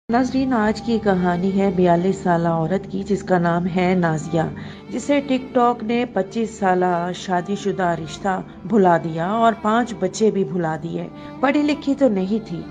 नाजरीन, आज की कहानी है 42 साल औरत की जिसका नाम है नाजिया, जिसे टिकटॉक ने 25 साल शादीशुदा रिश्ता भुला दिया और 5 बच्चे भी भुला दिए। पढ़ी लिखी तो नहीं थी,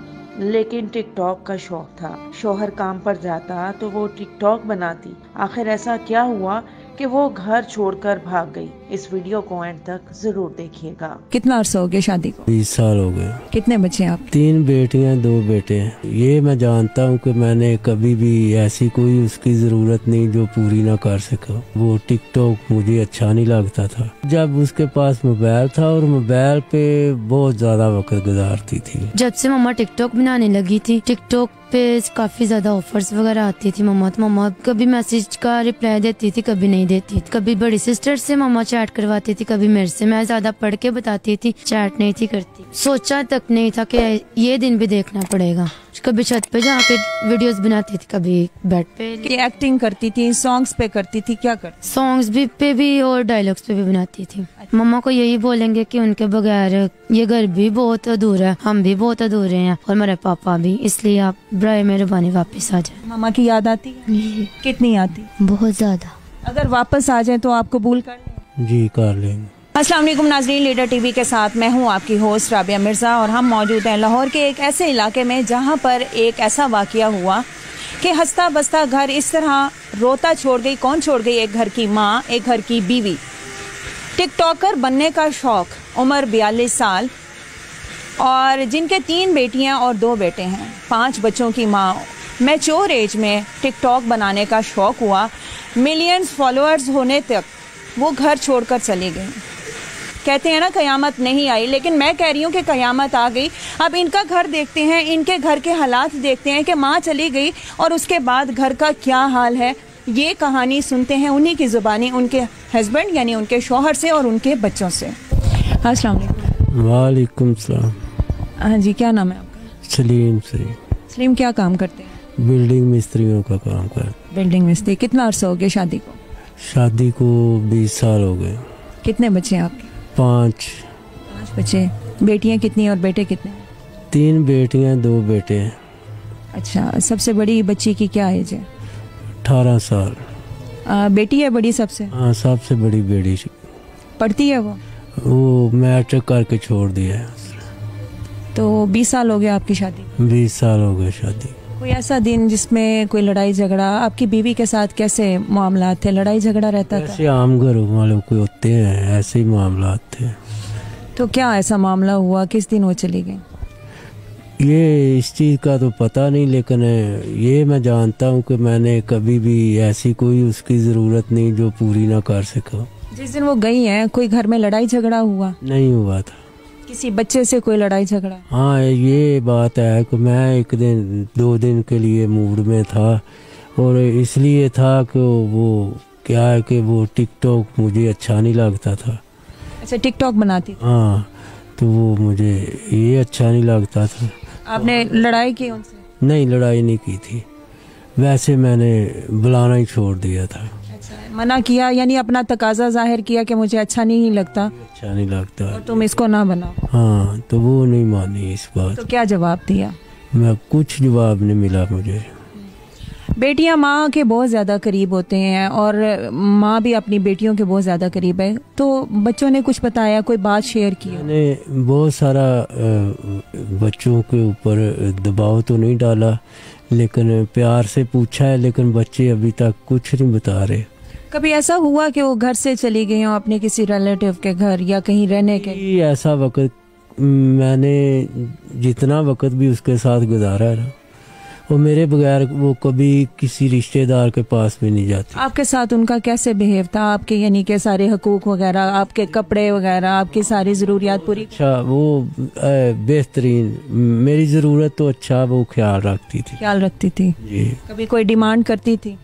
लेकिन टिकटॉक का शौक था। शौहर काम पर जाता तो वो टिकटॉक बनाती। आखिर ऐसा क्या हुआ कि वो घर छोड़कर भाग गई? इस वीडियो को एंड तक जरूर देखिएगा। कितना अर्सा हो गया शादी को? 20 साल हो गए। कितने बच्चे हैं आप? 3 बेटियां 2 बेटे हैं। ये मैं जानता हूँ कि मैंने कभी भी ऐसी कोई उसकी जरूरत नहीं जो पूरी ना कर सका। वो टिकटॉक मुझे अच्छा नहीं लगता था। जब उसके पास मोबाइल था और मोबाइल पे बहुत ज्यादा वक्त गुजारती थी। जब से मम्मा टिकटॉक बनाने लगी थी, टिकटॉक पे काफी ज्यादा ऑफर्स वगैरह आती थी। मम्मा कभी मैसेज का रिप्लाई देती थी, कभी नहीं देती। कभी बड़ी सिस्टर से मम्मा चैट करवाती थी, कभी मेरे से। मैं ज्यादा पढ़ के बताती थी, चैट नहीं थी करती। सोचा तक नहीं था कि ये दिन भी देखना पड़ेगा। कभी छत पे जाके वीडियोस बनाती थी, कभी बेड पे। एक्टिंग करती थी, सॉन्ग्स पे करती थी, क्या करती? सॉन्ग्स भी और डायलॉग्स पे भी बनाती थी। मम्मा को यही बोलेंगे कि उनके बगैर ये घर भी बहुत अधूरा है, हम भी बहुत अधूरे हैं और मेरे पापा भी। इसलिए आप बराए मेहरबानी वापस आ जाए। मामा की याद आती है? कितनी आती? बहुत ज्यादा। अगर वापस आ जाए तो आप कबूल कर लें? जी कर लेंगे। अस्सलाम वालेकुम नाजरीन, लीडर टीवी के साथ मैं हूं आपकी होस्ट राबिया मिर्जा और हम मौजूद हैं लाहौर के एक ऐसे इलाके में जहां पर एक ऐसा वाकया हुआ कि हंसता बसता घर इस तरह रोता छोड़ गई। कौन छोड़ गई? एक घर की माँ, एक घर की बीवी। टिकटॉकर बनने का शौक, उम्र 42 साल और जिनके 3 बेटियां और 2 बेटे हैं। 5 बच्चों की माँ। मैच्योर एज में टिकटॉक बनाने का शौक हुआ। मिलियंस फॉलोअर्स होने तक वो घर छोड़कर चली गई। कहते हैं ना कयामत नहीं आई, लेकिन मैं कह रही हूँ कि कयामत आ गई। अब इनका घर देखते हैं, इनके घर के हालात देखते हैं कि माँ चली गई और उसके बाद घर का क्या हाल है। ये कहानी सुनते हैं उन्हीं की ज़ुबानी, उनके हस्बैंड यानी उनके शौहर से और उनके बच्चों से। अस्सलाम वालेकुम। वालेकुम सलाम। हाँ जी, क्या नाम है आपका? सलीम से। सलीम, क्या काम करते हैं? बिल्डिंग मिस्त्रियों का काम कर। बिल्डिंग मिस्त्री। कितना अर्सा हो गया शादी को? शादी को 20 साल हो गए। कितने बच्चे हैं आपके? 5 बच्चे। बेटियां कितनी और बेटे कितने? 3 बेटियां 2 बेटे हैं। अच्छा, सबसे बड़ी बच्ची की क्या एज है? 18 साल। बेटी है बड़ी सबसे? हाँ, सबसे बड़ी बेटी। पढ़ती है वो मैट्रिक करके छोड़ दिया है। तो 20 साल हो गया आपकी शादी? 20 साल हो गए शादी। कोई ऐसा दिन जिसमें कोई लड़ाई झगड़ा? आपकी बीवी के साथ कैसे मामला थे? लड़ाई झगड़ा रहता था? ऐसे आम घरों वालों को होते हैं, ऐसे ही मामला थे। तो क्या ऐसा मामला हुआ? किस दिन वो चली गई? ये इस चीज़ का तो पता नहीं, लेकिन ये मैं जानता हूँ कि मैंने कभी भी ऐसी कोई उसकी ज़रूरत नहीं जो पूरी ना कर सका। जिस दिन वो गई हैं, कोई घर में लड़ाई झगड़ा हुआ? नहीं हुआ था। किसी बच्चे से कोई लड़ाई झगड़ा? हाँ, ये बात है कि मैं एक दिन 2 दिन के लिए मूड में था और इसलिए था कि वो क्या है कि वो टिकटॉक मुझे अच्छा नहीं लगता था। अच्छा, टिकटॉक बनाती थी? हाँ, तो वो मुझे ये अच्छा नहीं लगता था। आपने लड़ाई की उनसे? नहीं, लड़ाई नहीं की थी। वैसे मैंने बुलाना ही छोड़ दिया था। अच्छा, मना किया यानी अपना तकाजा जाहिर किया कि मुझे अच्छा नहीं लगता, अच्छा नहीं लगता और तुम इसको ना बनाओ। हाँ, तो वो नहीं मानी इस बात। तो क्या जवाब दिया? मैं कुछ जवाब नहीं मिला मुझे। बेटियां माँ के बहुत ज़्यादा करीब होते हैं और माँ भी अपनी बेटियों के बहुत ज़्यादा करीब है। तो बच्चों ने कुछ बताया, कोई बात शेयर की? मैंने बहुत सारा बच्चों के ऊपर दबाव तो नहीं डाला, लेकिन प्यार से पूछा है, लेकिन बच्चे अभी तक कुछ नहीं बता रहे। कभी ऐसा हुआ कि वो घर से चली गई हो अपने किसी रिलेटिव के घर या कहीं रहने के? ऐसा वक्त मैंने जितना वक्त भी उसके साथ गुजारा है ना, वो मेरे बगैर वो कभी किसी रिश्तेदार के पास भी नहीं जाती। आपके साथ उनका कैसे बिहेव था? आपके यानी के सारे हकूक वगैरह, आपके कपड़े वगैरह, आपकी सारी ज़रूरियात पूरी? अच्छा, वो बेहतरीन, मेरी ज़रूरत तो अच्छा वो ख्याल रखती थी। ख्याल रखती थी जी। कभी कोई डिमांड करती थी?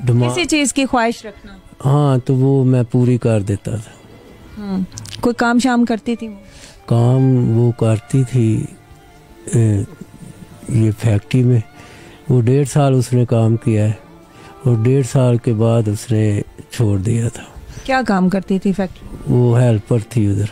किसी चीज़ की ख्वाहिश रखना? हाँ, तो वो मैं पूरी कर देता था। कोई काम शाम करती थी? काम वो करती थी ये फैक्ट्री में। वो 1.5 साल उसने काम किया है और 1.5 साल के बाद उसने छोड़ दिया था। क्या काम करती थी फैक्ट्री? वो हेल्पर थी उधर।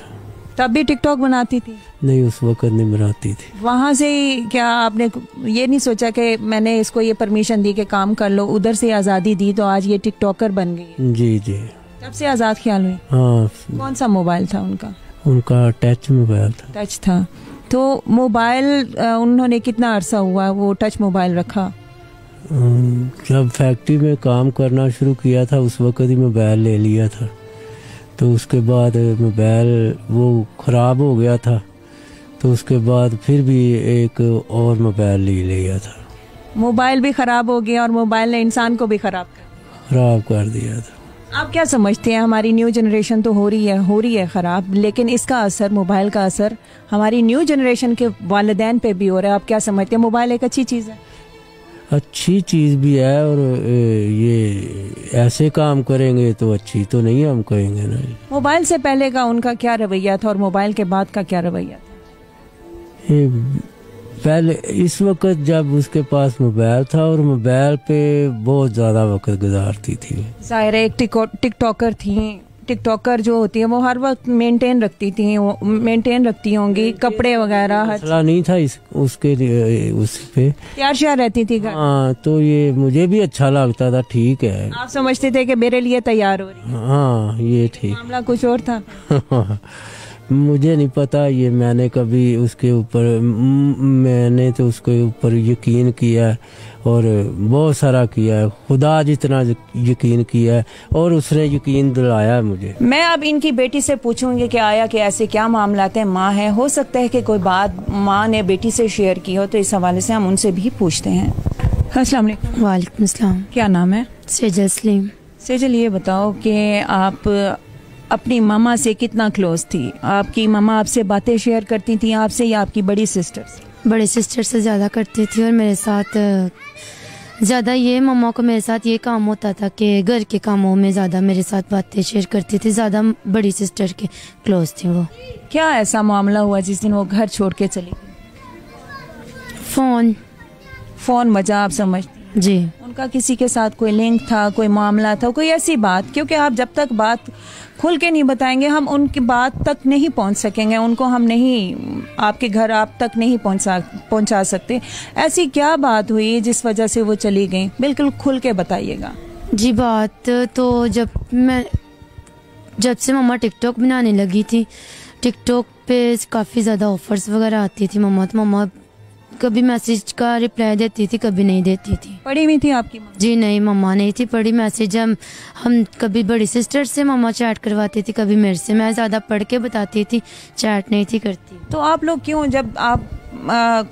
तब भी टिकटॉक बनाती थी? नहीं, उस वक्त नहीं बनाती थी। वहाँ से क्या आपने ये नहीं सोचा कि मैंने इसको ये परमिशन दी कि काम कर लो, उधर से आज़ादी दी तो आज ये टिकटॉकर बन गई? जी जी। तब से आज़ाद ख्याल हुई? हाँ। कौन सा मोबाइल था उनका? उनका टच मोबाइल था। टच था। तो मोबाइल उन्होंने कितना अरसा हुआ वो टच मोबाइल रखा? जब फैक्ट्री में काम करना शुरू किया था उस वक्त ही मोबाइल ले लिया था। तो उसके बाद मोबाइल वो ख़राब हो गया था, तो उसके बाद फिर भी एक और मोबाइल ले लिया था। मोबाइल भी ख़राब हो गया और मोबाइल ने इंसान को भी ख़राब कर दिया था। आप क्या समझते हैं, हमारी न्यू जनरेशन तो हो रही है ख़राब, लेकिन इसका असर, मोबाइल का असर हमारी न्यू जनरेशन के वालिदैन पे भी हो रहा है। आप क्या समझते हैं, मोबाइल एक अच्छी चीज़ है? अच्छी चीज़ भी है, और ये ऐसे काम करेंगे तो अच्छी तो नहीं हम कहेंगे ना। मोबाइल से पहले का उनका क्या रवैया था और मोबाइल के बाद का क्या रवैया था? ये पहले इस वक्त जब उसके पास मोबाइल था और मोबाइल पे बहुत ज़्यादा वक्त गुजारती थी। ज़ाहिर है, एक टिकटॉकर थी। टिकटॉकर जो होती है वो हर वक्त मेंटेन रखती होंगी कपड़े वगैरह। मसला नहीं था उसके उस पे तैयार श्यार रहती थी घर। हाँ, तो ये मुझे भी अच्छा लगता था। ठीक है, आप समझते थे कि मेरे लिए तैयार हो रही? हाँ, ये ठीक। मामला कुछ और था। मुझे नहीं पता, ये मैंने कभी उसके ऊपर मैंने तो उसके ऊपर यकीन किया और बहुत सारा किया है, खुदा जितना यकीन किया है और उसने यकीन दिलाया मुझे। मैं अब इनकी बेटी से पूछूंगी कि आया कि ऐसे क्या मामलात हैं। माँ है, हो सकता है कि कोई बात माँ ने बेटी से शेयर की हो, तो इस हवाले से हम उनसे भी पूछते हैं। अस्सलाम वालेकुम। वालेकुम सलाम। क्या नाम है? सेजल सलीम। सेजल, ये बताओ कि आप अपनी मामा से कितना क्लोज थी? आपकी मामा आपसे बातें शेयर करती थी आपसे या आपकी बड़ी सिस्टर से? बड़े सिस्टर से ज़्यादा करती थी, और मेरे साथ ज़्यादा ये मम्मा को मेरे साथ ये काम होता था कि घर के कामों में ज़्यादा मेरे साथ बातें शेयर करती थी। ज़्यादा बड़ी सिस्टर के क्लोज थी वो। क्या ऐसा मामला हुआ जिस दिन वो घर छोड़ के चली गई? फ़ोन वजह आप समझती? जी। उनका किसी के साथ कोई लिंक था, कोई मामला था, कोई ऐसी बात? क्योंकि आप जब तक बात खुल के नहीं बताएंगे हम उनकी बात तक नहीं पहुंच सकेंगे, उनको हम नहीं, आपके घर आप तक नहीं पहुंचा सकते। ऐसी क्या बात हुई जिस वजह से वो चली गई? बिल्कुल खुल के बताइएगा। जी, बात तो जब से मम्मा टिकटॉक बनाने लगी थी, टिकटॉक पे काफ़ी ज़्यादा ऑफर्स वगैरह आती थी। मम्मा कभी मैसेज का रिप्लाई देती थी, कभी नहीं देती थी। पढ़ी हुई थी आपकी मम्मा? जी नहीं, मम्मा नहीं थी पढ़ी। मैसेज हम कभी बड़ी सिस्टर से मम्मा चैट करवाती थी, कभी मेरे से। मैं ज़्यादा पढ़ के बताती थी, चैट नहीं थी करती। तो आप लोग क्यों, जब आप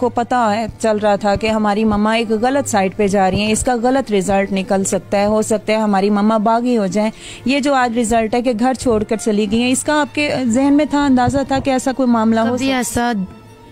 को पता है चल रहा था कि हमारी मम्मा एक गलत साइड पे जा रही हैं, इसका गलत रिजल्ट निकल सकता है, हो सकता है हमारी मम्मा बागी हो जाएं, ये जो आज रिजल्ट है कि घर छोड़कर चली गई हैं, इसका आपके जहन में था, अंदाजा था कि ऐसा कोई मामला हो? कभी ऐसा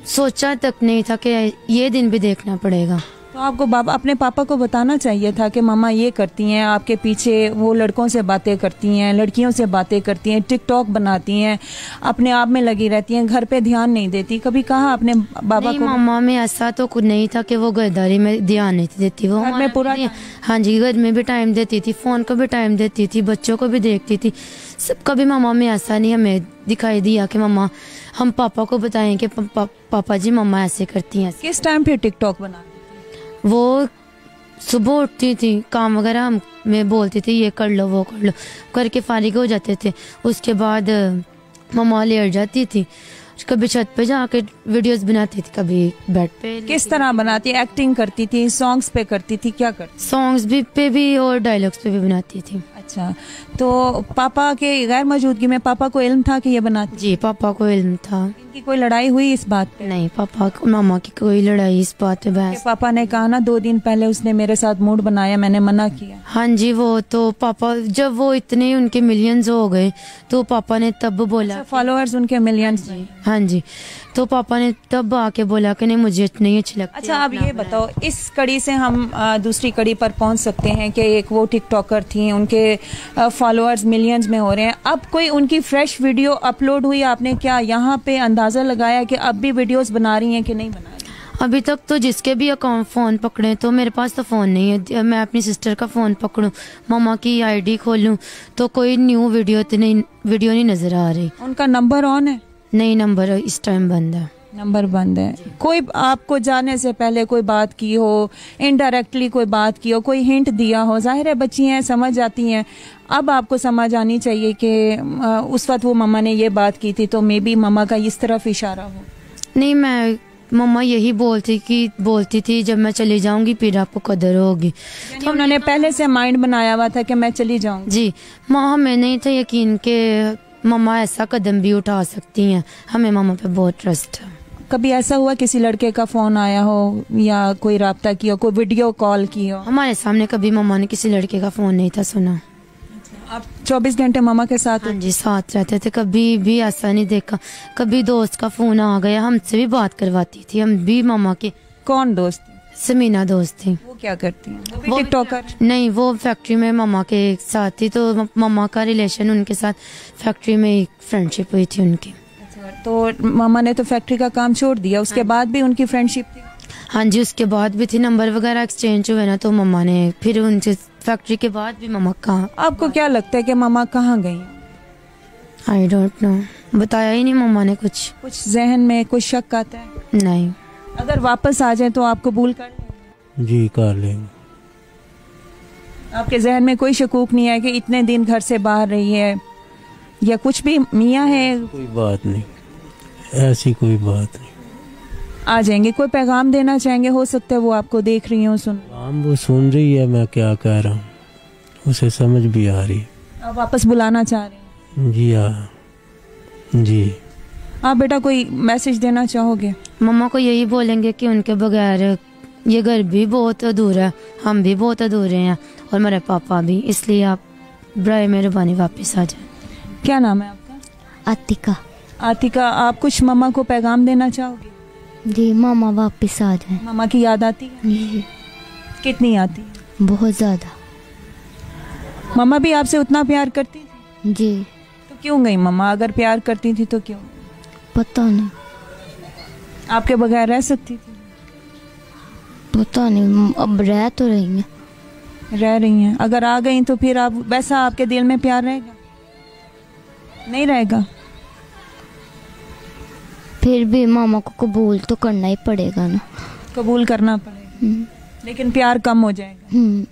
सोचा तक नहीं था कि ये दिन भी देखना पड़ेगा। तो आपको अपने पापा को बताना चाहिए था कि मामा ये करती हैं, आपके पीछे वो लड़कों से बातें करती हैं, लड़कियों से बातें करती हैं, टिकटॉक बनाती हैं, अपने आप में लगी रहती हैं, घर पे ध्यान नहीं देती। कभी कहा अपने बाबा को? मामा में ऐसा तो कुछ नहीं था कि वो घरदारी में ध्यान नहीं देती। वो घर में पूरा? हाँ जी, घर में भी टाइम देती थी, फोन को भी टाइम देती थी, बच्चों को भी देखती थी। सब कभी मामा में ऐसा नहीं हमें दिखाई दिया कि मामा, हम पापा को बताएं कि पापा जी मम्मा ऐसे करती हैं। किस टाइम पे टिकटॉक बना? वो सुबह उठती थी, काम वगैरह मैं बोलती थी ये कर लो वो कर लो, करके फारिग हो जाते थे। उसके बाद मम्मा लेट जाती थी, कभी छत पे जाके वीडियोस बनाती थी, कभी बेड पे। किस तरह बनाती? एक्टिंग करती थी, सॉन्ग्स पे करती थी, क्या करती? सॉन्ग्स पे भी और डायलॉग्स पे भी बनाती थी। अच्छा, तो पापा के गैर मौजूदगी में पापा को इल्म था कि ये बनाती? जी, पापा को इल्म था। इनकी कोई लड़ाई हुई इस बात पे? नहीं, पापा मामा की कोई लड़ाई इस बात पे बहस। पापा ने कहा ना 2 दिन पहले उसने मेरे साथ मूड बनाया, मैंने मना किया। हाँ जी, वो तो पापा जब वो इतने उनके मिलियंस हो गए तो पापा ने तब बोला, फॉलोअर्स उनके मिलियंस? हाँ जी, तो पापा ने तब आके बोला कि नहीं मुझे नहीं अच्छी लगती। अच्छा, अब ये बताओ, इस कड़ी से हम दूसरी कड़ी पर पहुंच सकते हैं कि एक वो टिकटॉकर थी, उनके फॉलोअर्स मिलियंस में हो रहे हैं, अब कोई उनकी फ्रेश वीडियो अपलोड हुई, आपने क्या यहाँ पे अंदाजा लगाया कि अब भी वीडियोस बना रही हैं कि नहीं बना रही? अभी तक तो जिसके भी अकाउंट फ़ोन पकड़े, तो मेरे पास तो फ़ोन नहीं है, मैं अपनी सिस्टर का फ़ोन पकड़ूं, मम्मा की आईडी खोलूं तो कोई न्यू वीडियो नहीं नज़र आ रही। उनका नंबर ऑन है? नहीं, नंबर इस टाइम बंद है। नंबर बंद है। कोई आपको जाने से पहले कोई बात की हो, इनडायरेक्टली कोई बात की हो, कोई हिंट दिया हो? जाहिर है बच्ची हैं, समझ जाती हैं। अब आपको समझ आनी चाहिए कि उस वक्त वो मम्मा ने ये बात की थी, तो मे बी मम्मा का इस तरफ इशारा हो। नहीं, मैं मम्मा यही बोलती थी जब मैं चली जाऊंगी फिर आपको कदर होगी। तो उन्होंने पहले से माइंड बनाया हुआ था कि मैं चली जाऊंगी। जी, माँ हमें नहीं था यकीन कि मम्मा ऐसा कदम भी उठा सकती हैं। हमें मम्मा पे बहुत ट्रस्ट है। कभी ऐसा हुआ किसी लड़के का फोन आया हो या कोई राब्ता किया हो, कोई वीडियो कॉल की हो? हमारे सामने कभी मम्मा ने किसी लड़के का फोन नहीं था सुना। आप 24 घंटे मम्मा के साथ? हाँ जी, साथ रहते थे, कभी भी ऐसा नहीं देखा। कभी दोस्त का फोन आ गया, हमसे भी बात करवाती थी, हम भी मम्मा के। कौन दोस्त? समीना दोस्त थी। वो क्या करती हैं? वो भी टिकटॉकर? नहीं, वो फैक्ट्री में मम्मा के साथ थी, तो मम्मा का रिलेशन उनके साथ फैक्ट्री में एक फ्रेंडशिप हुई थी उनकी। तो मम्मा ने तो फैक्ट्री का काम छोड़ दिया, उसके बाद भी उनकी फ्रेंडशिप थी? हाँ जी, उसके बाद भी थी, नंबर वगैरह एक्सचेंज हुए ना, तो मम्मा ने फिर उनसे फैक्ट्री के बाद भी मम्मा कहाँ। आपको क्या लगता है कि मम्मा कहाँ गई? आई डोंट नो, बताया ही नहीं मम्मा ने कुछ जहन में कुछ शक आता है? नहीं। अगर वापस आ जाए तो आप कबूल कर लेंगे? जी कर लेंगे। आपके जहन में कोई शकूक नहीं है कि इतने दिन घर से बाहर रही है या कुछ भी? मियाँ है? कोई बात नहीं, ऐसी कोई बात नहीं। आ जाएंगे। कोई पैगाम देना चाहेंगे? हो सकता है वो आपको देख रही हो, सुन। हम वो सुन रही है मैं क्या कह रहा हूँ, उसे समझ भी आ रही। आप वापस बुलाना चाह रहे हैं? जी हाँ जी। आप बेटा कोई मैसेज देना चाहोगे? मम्मा को यही बोलेंगे कि उनके बगैर ये घर भी बहुत अधूरा है, हम भी बहुत अधूरे हैं, और मेरे पापा भी। इसलिए आप बराए मेहरबानी वापस आ जाए। क्या नाम है आपका? आतिका। आतिका, आप कुछ मम्मा को पैगाम देना चाहोगे? जी, मामा वापस आ जाए। मम्मा की याद आती है? जी, कितनी आती है? बहुत ज़्यादा। मम्मा भी आपसे उतना प्यार करती थी? जी। तो क्यों गई मम्मा? अगर प्यार करती थी तो क्यों? पता नहीं। आपके बगैर रह सकती थी? पता नहीं, अब रह तो रही हैं। रह रही हैं। अगर आ गई तो फिर आप वैसा आपके दिल में प्यार रहेगा? नहीं रहेगा? फिर भी मामा को कबूल तो करना ही पड़ेगा ना। कबूल करना पड़ेगा, लेकिन प्यार कम हो जाएगा।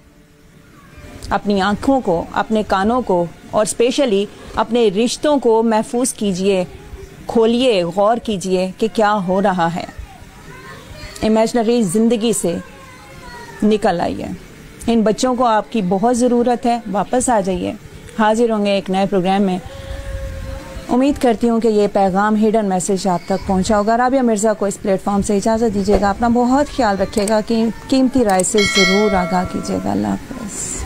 अपनी आँखों को, अपने कानों को और स्पेशली अपने रिश्तों को महफूज कीजिए, खोलिए, गौर कीजिए कि क्या हो रहा है। इमेजिनरी ज़िंदगी से निकल आइए। इन बच्चों को आपकी बहुत ज़रूरत है। वापस आ जाइए। हाजिर होंगे एक नए प्रोग्राम में। उम्मीद करती हूँ कि ये पैगाम, हिडन मैसेज आप तक पहुँचा होगा। राबिया मिर्ज़ा को इस प्लेटफॉर्म से इजाज़त दीजिएगा। अपना बहुत ख्याल रखिएगा कि कीमती राय से ज़रूर आगाह कीजिएगा। अल्लाह हाफ़िज़।